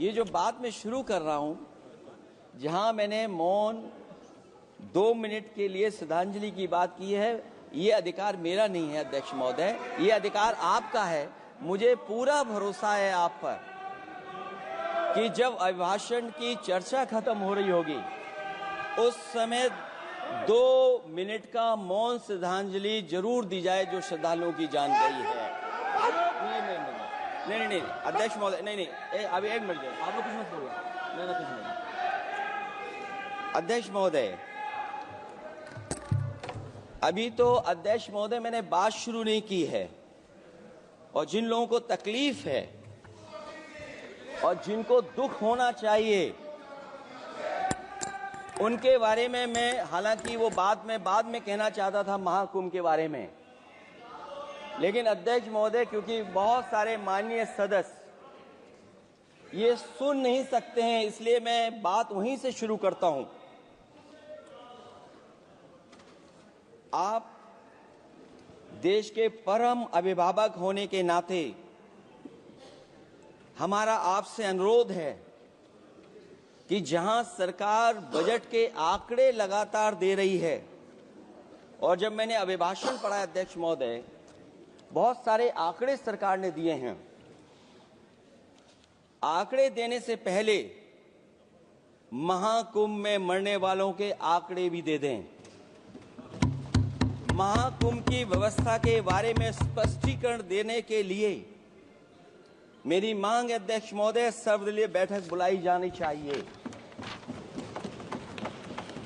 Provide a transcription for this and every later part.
ये जो बात मैं शुरू कर रहा हूं, जहां मैंने मौन 2 मिनट के लिए श्रद्धांजलि की बात की है, ये अधिकार मेरा नहीं है अध्यक्ष महोदय, ये अधिकार आपका है। मुझे पूरा भरोसा है आप पर कि जब अभिभाषण की चर्चा खत्म हो रही होगी उस समय 2 मिनट का मौन श्रद्धांजलि जरूर दी जाए जो श्रद्धालुओं की जान गई है। नहीं अध्यक्ष महोदय, नहीं अभी 1 मिनट आप लोग कुछ मत बोलो। नहीं कुछ नहीं। अध्यक्ष महोदय, अभी तो अध्यक्ष महोदय मैंने बात शुरू नहीं की है, और जिन लोगों को तकलीफ है और जिनको दुख होना चाहिए उनके बारे में मैं, हालांकि वो बाद में कहना चाहता था महाकुंभ के बारे में, लेकिन अध्यक्ष महोदय क्योंकि बहुत सारे माननीय सदस्य ये सुन नहीं सकते हैं, इसलिए मैं बात वहीं से शुरू करता हूं। आप देश के परम अभिभावक होने के नाते हमारा आपसे अनुरोध है कि जहां सरकार बजट के आंकड़े लगातार दे रही है, और जब मैंने अभिभाषण पढ़ा अध्यक्ष महोदय, बहुत सारे आंकड़े सरकार ने दिए हैं। आंकड़े देने से पहले महाकुंभ में मरने वालों के आंकड़े भी दे दें। महाकुंभ की व्यवस्था के बारे में स्पष्टीकरण देने के लिए मेरी मांग है अध्यक्ष महोदय, सर्वदलीय बैठक बुलाई जानी चाहिए।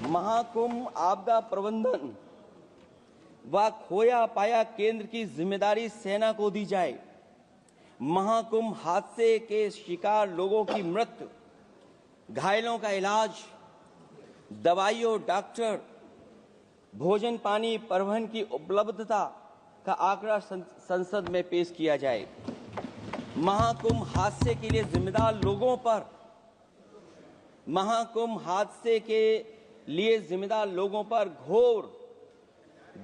महाकुंभ आपदा प्रबंधन व खोया पाया केंद्र की जिम्मेदारी सेना को दी जाए। महाकुंभ हादसे के शिकार लोगों की मृत्यु, घायलों का इलाज, दवाइयों, डॉक्टर, भोजन पानी, परिवहन की उपलब्धता का आंकड़ा संसद में पेश किया जाए। महाकुंभ हादसे के लिए जिम्मेदार लोगों पर, महाकुंभ हादसे के लिए जिम्मेदार लोगों पर घोर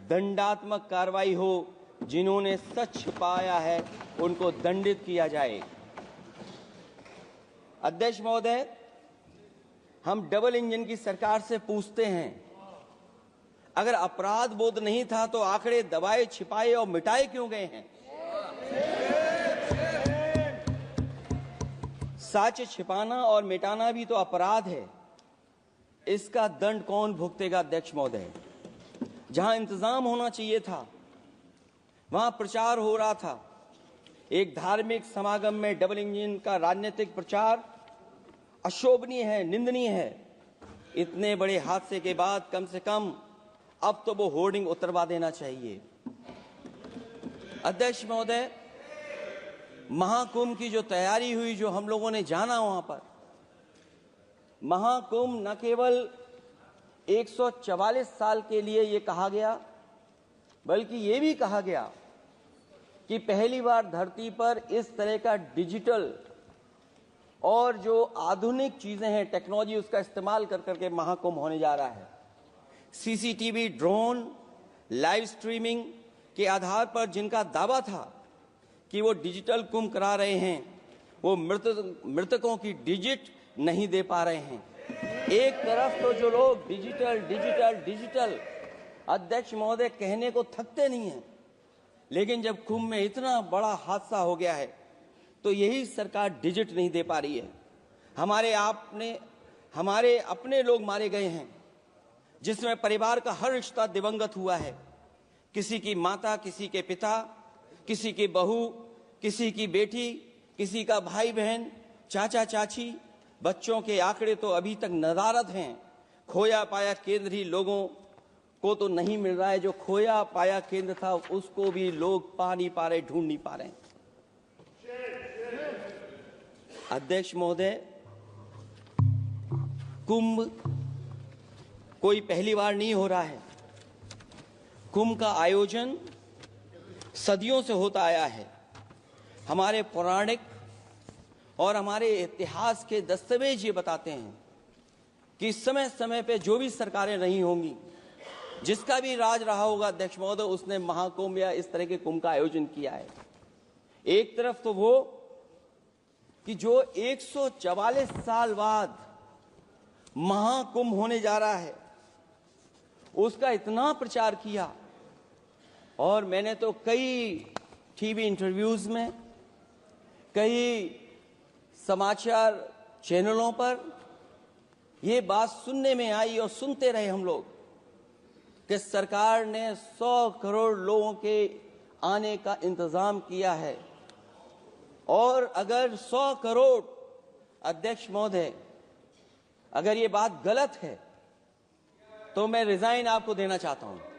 दंडात्मक कार्रवाई हो। जिन्होंने सच छिपाया है उनको दंडित किया जाए। अध्यक्ष महोदय, हम डबल इंजन की सरकार से पूछते हैं, अगर अपराध बोध नहीं था तो आंकड़े दबाए, छिपाए और मिटाए क्यों गए हैं? सच छिपाना और मिटाना भी तो अपराध है। इसका दंड कौन भुगतेगा अध्यक्ष महोदय? जहां इंतजाम होना चाहिए था वहां प्रचार हो रहा था। एक धार्मिक समागम में डबल इंजन का राजनीतिक प्रचार अशोभनीय है, निंदनीय है। इतने बड़े हादसे के बाद कम से कम अब तो वो होर्डिंग उतरवा देना चाहिए। अध्यक्ष महोदय, महाकुंभ की जो तैयारी हुई, जो हम लोगों ने जाना वहां पर, महाकुंभ न केवल 144 साल के लिए ये कहा गया, बल्कि ये भी कहा गया कि पहली बार धरती पर इस तरह का डिजिटल और जो आधुनिक चीजें हैं, टेक्नोलॉजी, उसका इस्तेमाल कर करके महाकुंभ होने जा रहा है। सीसीटीवी, ड्रोन, लाइव स्ट्रीमिंग के आधार पर जिनका दावा था कि वो डिजिटल कुंभ करा रहे हैं, वो मृतकों की डिजिट नहीं दे पा रहे हैं। एक तरफ तो जो लोग डिजिटल डिजिटल डिजिटल अध्यक्ष महोदय कहने को थकते नहीं हैं, लेकिन जब कुंभ में इतना बड़ा हादसा हो गया है तो यही सरकार डिजिट नहीं दे पा रही है। हमारे अपने लोग मारे गए हैं, जिसमें परिवार का हर रिश्ता दिवंगत हुआ है। किसी की माता, किसी के पिता, किसी की बहू, किसी की बेटी, किसी का भाई बहन, चाचा चाची, बच्चों के आंकड़े तो अभी तक नदारद हैं। खोया पाया केंद्र ही लोगों को तो नहीं मिल रहा है, जो खोया पाया केंद्र था उसको भी लोग पा नहीं पा रहे, ढूंढ नहीं पा रहे। अध्यक्ष महोदय, कुंभ कोई पहली बार नहीं हो रहा है। कुंभ का आयोजन सदियों से होता आया है। हमारे पौराणिक और हमारे इतिहास के दस्तावेज ये बताते हैं कि समय समय पे जो भी सरकारें रही होंगी, जिसका भी राज रहा होगा अध्यक्ष महोदय, उसने महाकुंभ या इस तरह के कुंभ का आयोजन किया है। एक तरफ तो वो कि जो 144 साल बाद महाकुंभ होने जा रहा है, उसका इतना प्रचार किया। और मैंने तो कई टीवी इंटरव्यूज में, कई समाचार चैनलों पर ये बात सुनने में आई और सुनते रहे हम लोग कि सरकार ने 100 करोड़ लोगों के आने का इंतजाम किया है। और अगर 100 करोड़, अध्यक्ष महोदय, अगर ये बात गलत है तो मैं रिजाइन आपको देना चाहता हूं।